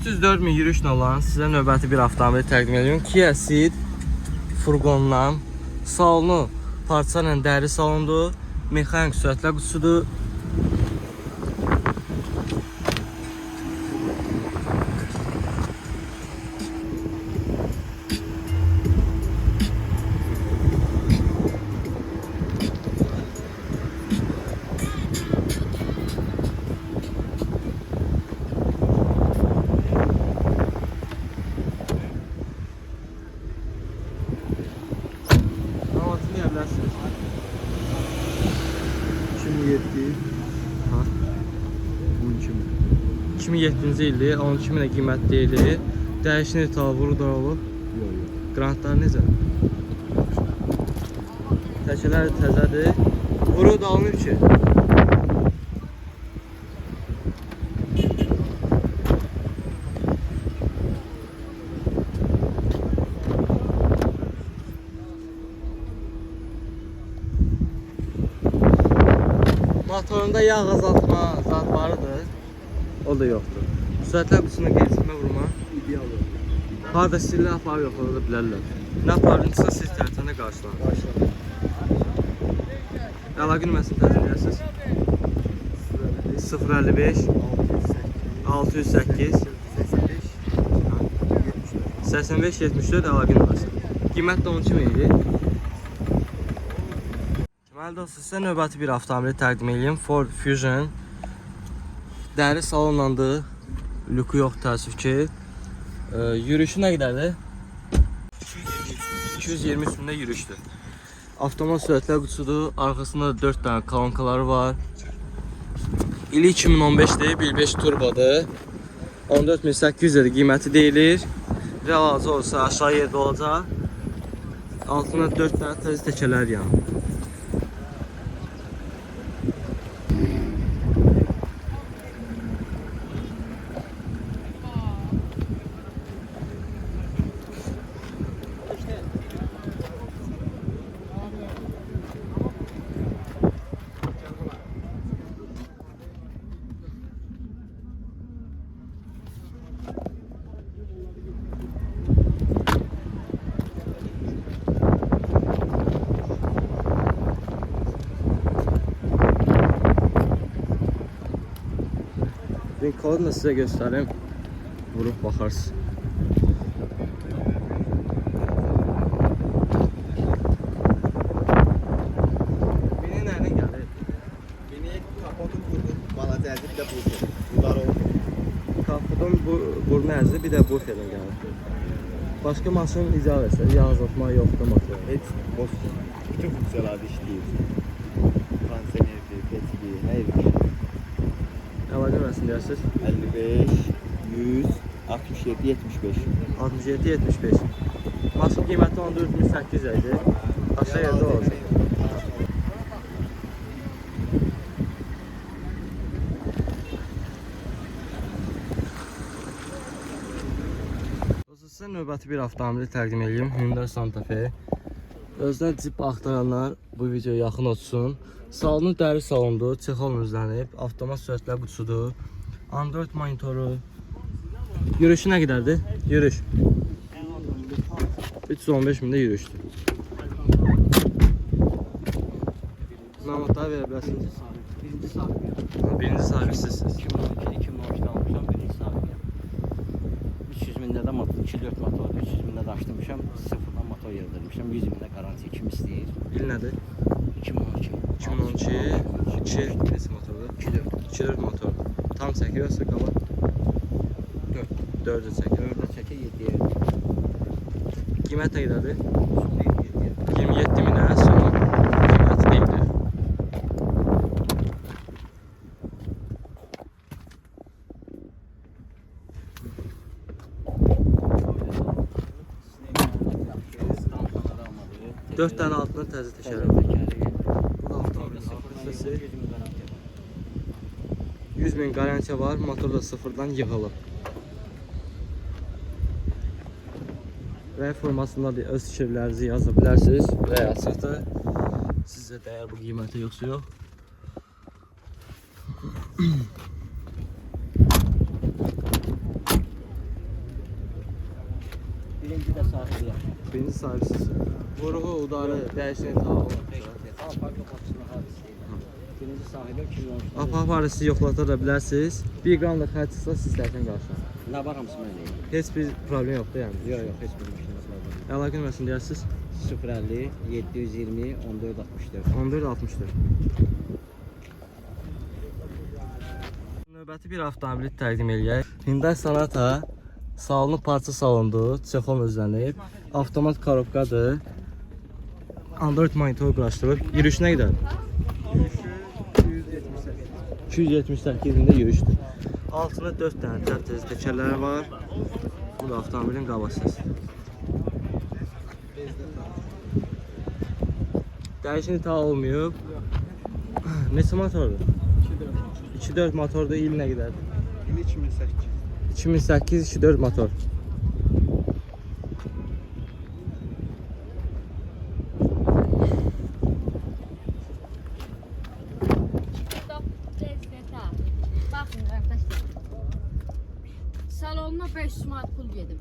304 min yürüyüşlə olan sizə növbəti bir avtomobil təqdim ediyorum. Kia Ceed furqondan. Salonu parça ilə dəri salondur. Mexanik sürətlə qutusudur. Avatını yerlərsiniz. 2007-ci ildir, 12 minə qiymət deyilir. Dəyişini tavuru da olub. Qrantlar necə? Təkələr təzədir. Vuru da alınıb ki. Motorunda yağ azaltma zadlarıdır. O da yoxdur. Sürətlər qutusuna gecikmə vurma. İdealı. Harada sillə aparı yoxlada bilərlər. Nə aparınca siz tərtənə qarşılanır. Əlaqə nömrəsini təzələyəsiniz. 055 608 85 74 əlaqə nömrəsi. Qiymət də 12 min idi. Deməli dostlar, sizə növbəti bir avtomobili təqdim edeyim. Ford Fusion. Dəri salonlandı. Lüku yox, təəssüf ki. Yürüyüşü nə qədərdir? 223 mində yürüyüşdür. Avtomat sürətlər qutusudur. Arxasında da 4 dənə kolonkaları var. İli 2015'dir. 1.5 turbodur. 14.800 qiyməti deyilir. Real alacaq olsa aşağı yerdə olacaq. Altına 4 dənə təzə təkələr yanır. Link kodunu da size göstereyim. Vurup bakarsın. Beni nereden geldi? Beni kapatın vurdum. Bana derdi bir de bu. Bunlar oldu. Kapıdan burnu əzdi, bir də bu yerdən gəldi. Başqa maşın icra versə, yağ azaltma yoxdur motor. Heç boş. Bütün funksiyalarda işləyir. Kondisionerdir, petli, hər bir. Əlaqə nömrəsini deyərsiniz. 55 100 67 75. 67 75. Maşın qiyməti 14.800 idi. Aşağı yerdə olacaq. Sizə növbəti bir avtomobili təqdim edeyim. Hyundai Santa Fe. Özünə cip axtaranlar bu videoya yaxın olsun. Salonu dəri salondur, çexol üzlənib, avtomat sürətlər qutusudur, Android monitoru. Yürüyüşü nə qədərdir? Yürüyüş 315 mində yürüyüşdür. Məlumatları verə bilərsiniz. Birinci sahibi sizsiniz. 2012'de almışam, birinci sahibiyim. 300 mində də motor, 2-4 motor, 300 mində də açtırmışam, sıfırdan motor yıldırmışam, 100 mində garantiya kim istəyir? İl nədir? 2012. 2012 2 neçə motordur? 2-4 motor. Tam çəkir yoxsa qala? 4-ü çəkir. 4'e çəkə 7'ye. Qiymət nə qədərdir? 27 minə son qiyməti deyilir. Dört tane altına təzə təkəri var. Bu da avtomobilin arxa hissəsi. 100 min garantiya var. Motor da sıfırdan yığılıb. Və formasında da öz fikirlərinizi yaza bilərsiniz. Və yazsaq da sizə dəyər bu qiymətə yoxsa yox. Birinci də sahibiyəm. Birinci sahibsiz. Vuruğu, udarı, dəyişini tamam. Apartman qapısının hadisəyəm. Birinci sahibim 2013. Apar siz yoxlata da bilərsiniz. 1 qram da xərc çıxsa sizlərdən qarşılar. Nə var hamısı mən eləyim. Heç bir problem yoxdur yəni. Yox, heç bir işimiz var. Əlaqə nömrəsini deyərsiniz. 050 720 14 64. 1464. Növbəti bir avtomobili təqdim eləyək. Hyundai Sonata salonu parça salondur, çexon özlənib. Avtomat korobkadır. Android monitor quraşdırılıb. Yürüyüş nə qədər? 278-də yürüyüşdür. Altında 4 dənə tərtəmiz təkərləri var. Bu da avtomobilin qabasısı. Dəyişən ita olmayıb. Neçə motordur? 2.4 motordur. İl nə qədərdir? İl 2008. 2008 2.4 motor. Bakın arkadaşlar. Salonuna 500 manat pul yedim.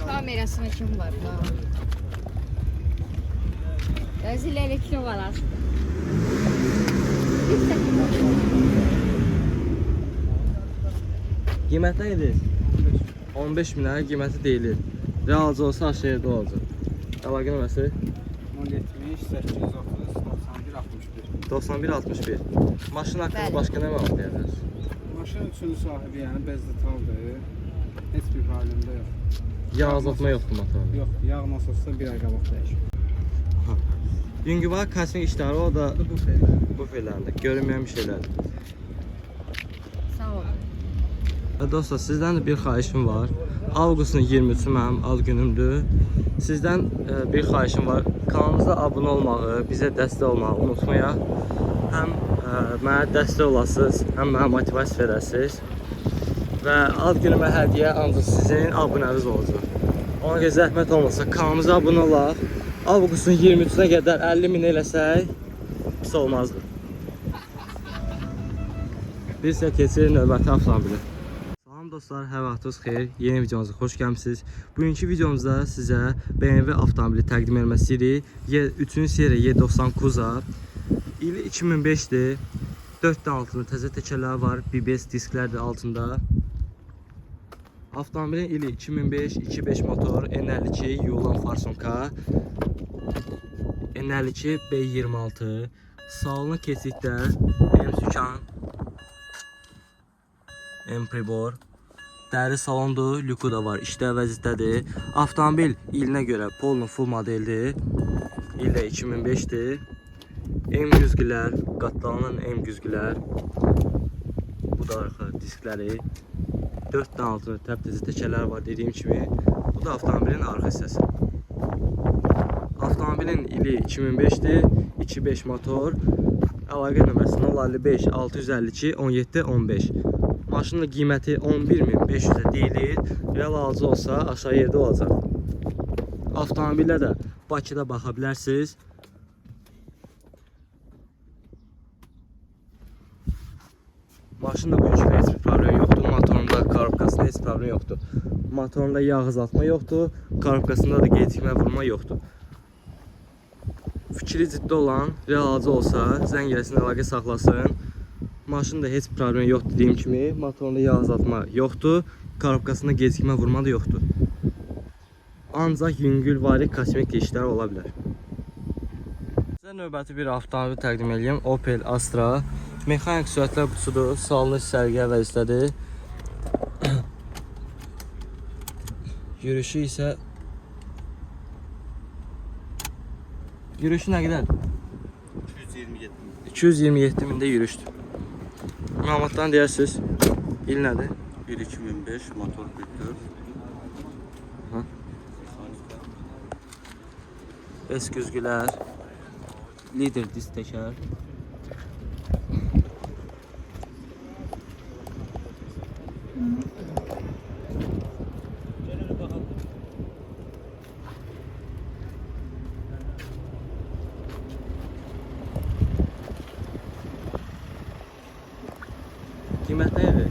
Kamerasına kim var? Rezil elektrik var aslında. Qiyməti nə edir? 15 min lira qiyməti deyilir. Realcı olsa aşağı yerdə olacaq. Əlaqə nömrəsi 070 830 91 61. 9161. Maşın haqqında Bəli. başqa nə məlumat deyərsiniz? Maşın üçün sahibi yəni bezdetaldır. Heç bir problem də yox. Yağ azaltma yoxdur motorda. Yox, yağ nasılsa bir ay qabaq dəyişir. Yüngüvar kosmik işləri o da Bu şeylər. bu fillərində görünməyən bir şeylər. Sağ olun. Və dostlar, sizdən də bir xahişim var. Avqustun 23-ü mənim ad günümdür. Sizdən bir xahişim var. Kanalımıza abunə olmağı, bizə dəstək olmağı unutmayaq. Həm mənə dəstək olasınız, həm mənə motivasiya verəsiniz. Və ad günümə hədiyyə ancaq sizin abunəniz olacaq. Ona görə zəhmət olmasa kanalımıza abunə olaq. Avqustun 23-nə qədər 50.000 eləsək pis olmazdı. Biz isə keçirik növbəti avtomobili. Salam dostlar, hər vaxtınız xeyir. Yeni videomuza xoş gəlmisiniz. Bugünkü videomuzda sizə BMW avtomobili təqdim etmək istəyirik. 3-cü seriya 790 Kuza. İli 2005-dir. 4 dənə altında təzə təkərlər var. BBS disklər də altında. Avtomobilin ili 2005 2.5 motor, N52 Yulan Farsonka, N52 B26. Salona keçiddə M sükan, M pribor. Dəri salondur, lüku da var, işdə vəziyyətdədir. Avtomobil ilinə görə Polo full modeldir. İldə 2005-dir. M güzgülər, qatlanan M güzgülər. Bu da arxa diskləri. 4 dənə altında təptəzə təkərlər var dediyim kimi. Bu da avtomobilin arxa hissəsi. Avtomobilin ili 2005-dir, 2.5 motor. Əlaqə nömrəsi 055 652 17 15. Maşının qiyməti 11.500-ə deyilir. Real alıcı olsa aşağı yerdə olacaq. Avtomobillə də Bakıda baxa bilərsiniz. Maşında bu işdə heç bir problem yoxdur. Motorunda, korobkasında heç problem yoxdur. Motorunda yağ azaltma yoxdur. Korobkasında da gecikmə vurma yoxdur. Fikri ciddi olan, real alıcı olsa zəng eləsin, əlaqə saxlasın. Maşında heç bir problem yoxdur dediyim kimi. Motorunda yağ azaltma yoxdur. Korobkasında gecikmə vurma da yoxdur. Ancaq yüngül varik kosmetik işlər ola bilər. Sizə növbəti bir avtomobil təqdim edeyim. Opel Astra. Mexanik sürətlər qutusudur. Salonu sərgiyə vəziyyətdədir. Yürüyüşü isə Yürüyüşü nə qədər? 227 mində yürüyüşdür. Məlumatdan deyirsiniz. İl nədir? 2005 motor 44. S güzgülər. Lider disk təkər. Qiymət nə idi?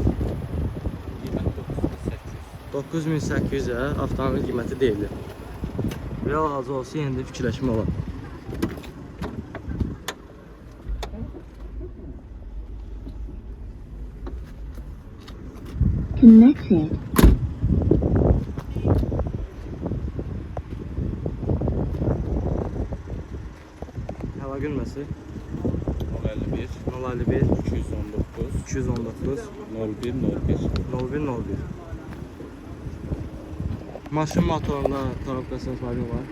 Qiymət 9800. 9800-ə avtomobil qiyməti deyilir. Real azı olsa yenə də fikirləşmə olar. Connected. Hava gülməsi 051 051 219 219 0101. 0101. Maşın motorunda tarafqasının fərqi var.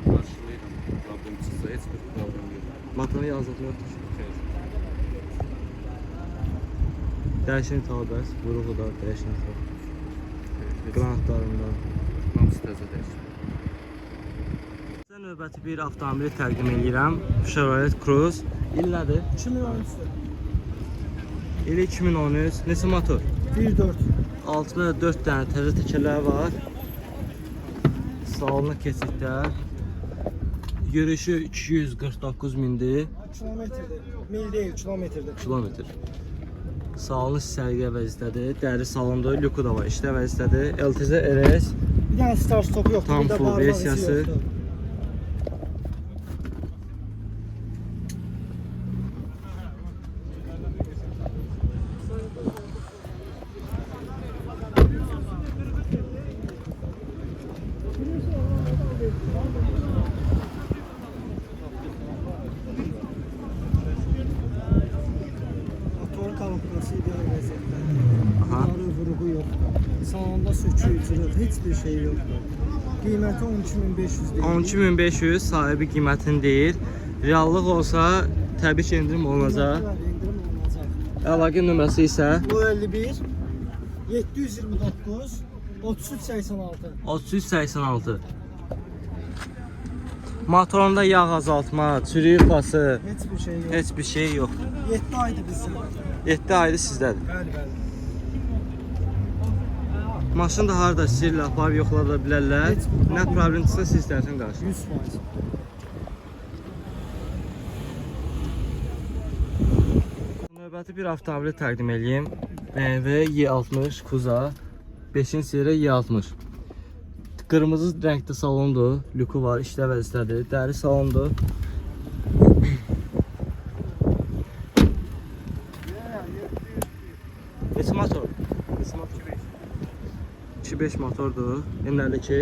Qarşılayıram. Problemsizsə heç bir problem yox. Motorun yazılımı yoxdur. Xeyr. Dəyişən tələbəs, vuruğu da dəyişən tələbəs. Heç Qranatlarında. hamısı təzə dəyişir. Sizə növbəti bir avtomobili təqdim edirəm. Chevrolet Cruze. İl nədir? 2013'te. İli 2013. Neçə motor? 1.4. Altında 4 dənə təzə təkərləri var. Salona keçidlər. Görüşü 249 mindir. Kilometrede. Mil değil, kilometrede. Kilometr. Salonu sərgiyə vəziyyətdədir. Dəri salonda, lüku da var, işlə vəziyyətdədir. LTZ RS. Bir tane start stopu yoktu. Tam bir de full bardağı versiyası. yoktu. Motorun kalıpması ideal vaziyette. Aha. Yarı vuruğu yoktu. Salonda sökücülük, hiçbir şey yoktu. Kıymeti 12.500 değil. 12500 sahibi qiymətini deyir. Reallıq olsa təbii ki endirim olunacaq. İndirim olunacaq. Əlaqə nömrəsi isə Bu 51 729 3386. 3386. Motorunda yağ azaltma, çürük pası, Hiçbir şey yok. heç bir şey yox. 7 aydı bizim. 7 aydır sizdədir. Bəli, bəli. Maşın da harda istəyirlər, aparıb yoxlada bilərlər. Heç bir Nə problemdirsə siz istərsən qarşı. 100%. Növbəti bir avtomobili təqdim edeyim. BMW Y60 Kuza 5-ci seriya Y60. Qırmızı rəngdə salondur, lüku var, işlə vəziyyətdədir, dəri salondur. Neçə motor? 2.5 motordur. Enlərdəki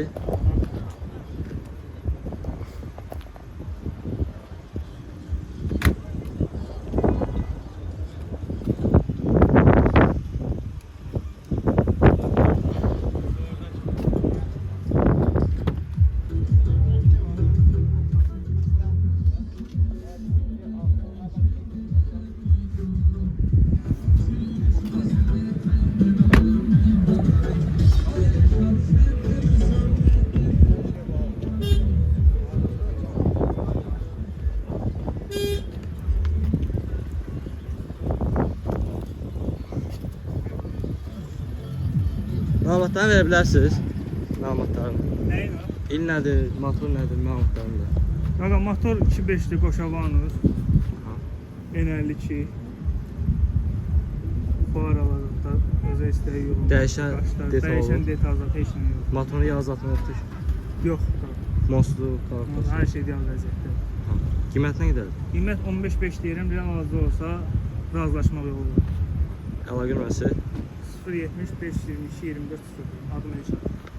məlumatlarını verə bilərsiniz. Məlumatlarını. Neyin var? İl nədir, motor nədir, məlumatlarını da. Qaqa motor 2.5'li Qoşavanus. Aha. N52. Bu aralarında özə istəyi yox. Dəyişən detal Dəyişən olur. detallar heç nə yox. Motorun yağ azaltma yoxdur. Yox. Moslu, karpuz. Hər şey ideal vəziyyətdə. Qiymət nə qədərdir? Qiymət 15.5 deyirəm, real azda olsa razılaşmaq yolu var. Əlaqə nömrəsi 070 522 24 0. Adım Elşad.